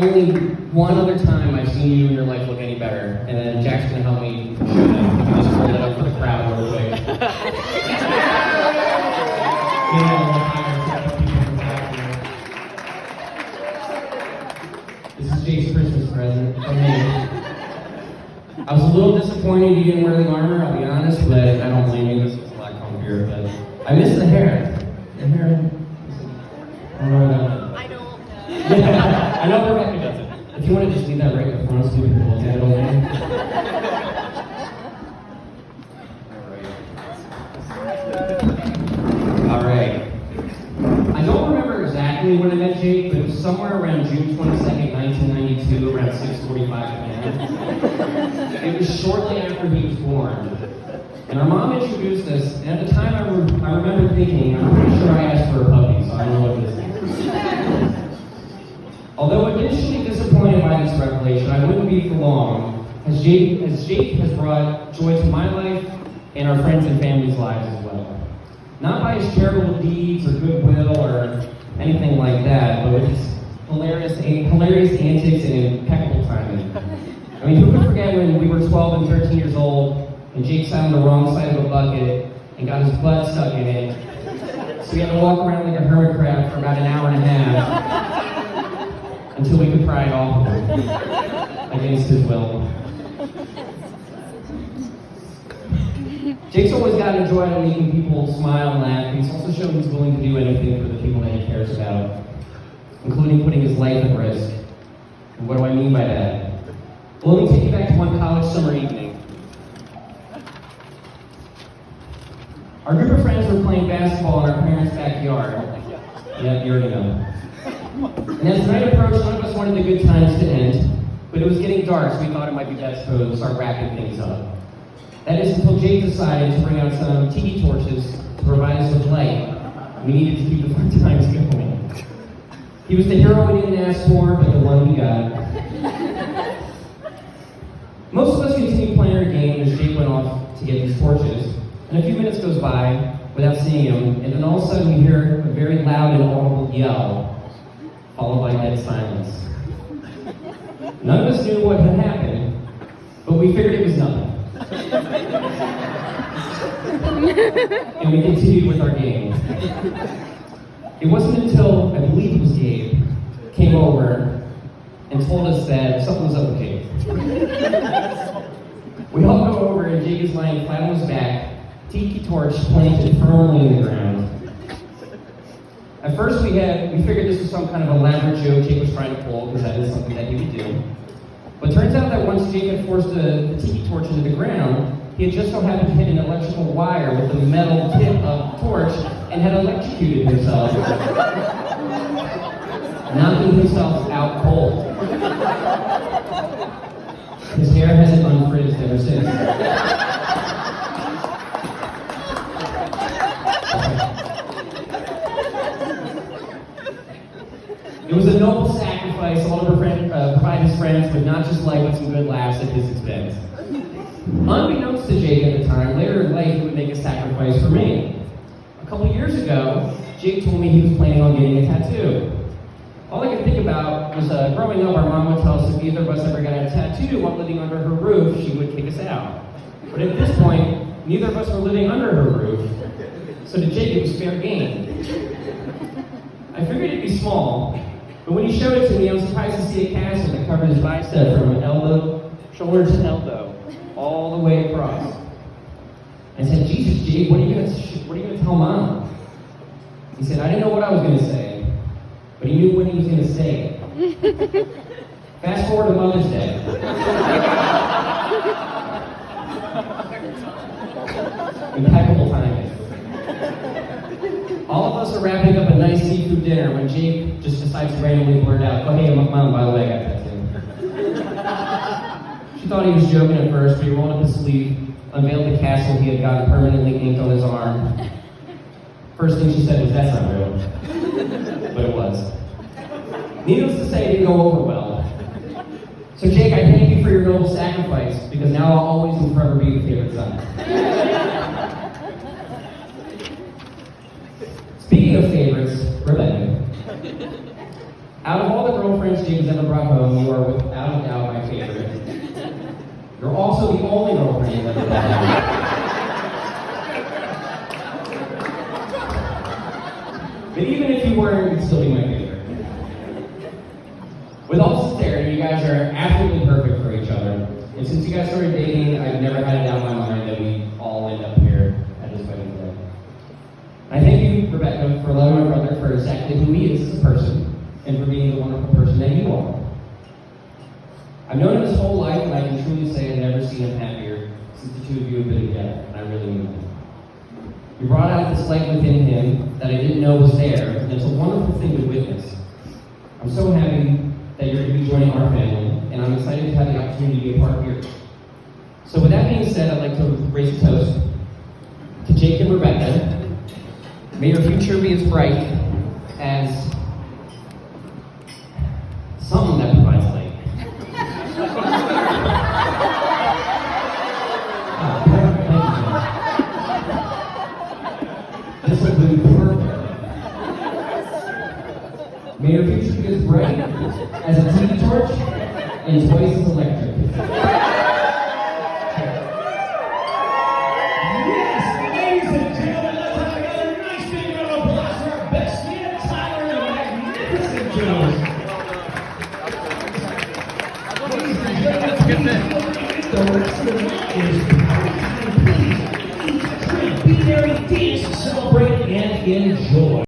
only one other time I've seen you in your life look any better, and then Jack's gonna help me show that. Let me just hold it up for the crowd real quick. This is Jake's Christmas present from me. I was a little disappointed you didn't wear the armor, I'll be honest, but I don't blame you. This was a lot comfier, but I miss the hair. The hair. I don't know about that. I don't know. Yeah, I know Rebecca does it. If you want to just leave that right in front of you, we'll take it away. Alright. I don't remember exactly when I met Jake, but it was somewhere around June 22nd, 1992, around 6:45 p.m. It was shortly after he was born. And our mom introduced us, and at the time I remember thinking, I'm pretty sure I asked for a puppy, so I don't know what this is. Although initially disappointed by this revelation, I wouldn't be for long, as Jake has brought joy to my life and our friends and family's lives as well. Not by his charitable deeds or goodwill or anything like that, but with his hilarious antics and impeccable timing. I mean, who could forget when we were 12 and 13 years old, and Jake sat on the wrong side of a bucket and got his butt stuck in it, so we had to walk around like a hermit crab for about an hour and a half until we could pry it off of him against his will. Jake's always got a joy out of making people smile and laugh, and he's also shown he's willing to do anything for the people that he cares about, including putting his life at risk. And what do I mean by that? Well, let me take you back to one college summer evening. Our group of friends were playing basketball in our parents' backyard. Yeah, you already know. And as the night approached, none of us wanted the good times to end, but it was getting dark, so we thought it might be best to start wrapping things up. That is until Jake decided to bring out some tiki torches to provide us with light. We needed to keep the fun times going. He was the hero we didn't ask for, but the one we got. Most of us continued playing our game as Jake went off to get these torches, and a few minutes goes by without seeing him, and then all of a sudden we hear a very loud and audible yell, followed by dead silence. None of us knew what had happened, but we figured it was nothing. And we continued with our game. It wasn't until, I believe it was Gabe, came over and told us that something was up with Jake. We all go over and Jake is lying flat on his back, tiki torch planted firmly in the ground. At first we figured this was some kind of elaborate joke Jake was trying to pull, because that is something that he would do. But it turns out that once Jake had forced the tiki torch into the ground, he had just so happened to hit an electrical wire with the metal tip of the torch and had electrocuted himself, knocking himself out cold. His hair hasn't unfrizzed ever since. It was a noble sacrifice, all to provide his friends with not just life, but some good laughs at his expense. Unbeknownst to Jake at the time, later in life he would make a sacrifice for me. A couple years ago, Jake told me he was planning on getting a tattoo. All I could think about was growing up, our mom would tell us if either of us ever got a tattoo while living under her roof, she would kick us out. But at this point, neither of us were living under her roof, so to Jake it was fair game. I figured it'd be small, but when he showed it to me, I was surprised to see a castle that covered his bicep from shoulder to elbow, all the way across. I said, "Jesus, Jake, what are you gonna tell Mom?" He said, "I didn't know what I was gonna say, but he knew when he was gonna say it." Fast forward to Mother's Day. Impeccable timing. All of us are wrapping up a nice seafood dinner when Jake just decides to randomly blurt out, "Oh, hey, Mom, by the way, I got that too." She thought he was joking at first, but he rolled up his sleeve, unveiled the castle he had gotten permanently inked on his arm. First thing she said was, "That's not real." But it was. Needless to say, it didn't go over well. So Jake, I thank you for your noble sacrifice, because now I'll always and forever be your favorite son. Speaking of favorites, Rebecca. Out of all the girlfriends Jake has ever brought home, you are without a doubt my favorite. You're also the only girlfriend he's ever brought home. But even if you weren't, you'd still be my favorite. With all sincerity, you guys are absolutely perfect for each other. And since you guys started dating, I've never had it down my mind that we all end up here at this wedding today. I thank you, Rebecca, for loving my brother for exactly who he is as a person, and for being the wonderful person that you are. I've known him his whole life, and I can truly say I've never seen him happier since the two of you have been together, and I really mean that. You brought out this light within him that I didn't know was there, and it's a wonderful thing to witness. I'm so happy that you're going to be joining our family, and I'm excited to have the opportunity to be a part here. So with that being said, I'd like to raise a toast to Jake and Rebecca. May your future be as bright as something that provides light. This will be perfect. May your future be as bright as a TV torch and twice as electric. Yes, ladies and gentlemen, let's have another nice big round of applause for our best man, Tyler, and Magnificent Jones. Ladies and gentlemen, the rest of the night is please eat, drink, be merry, dance, celebrate, and enjoy.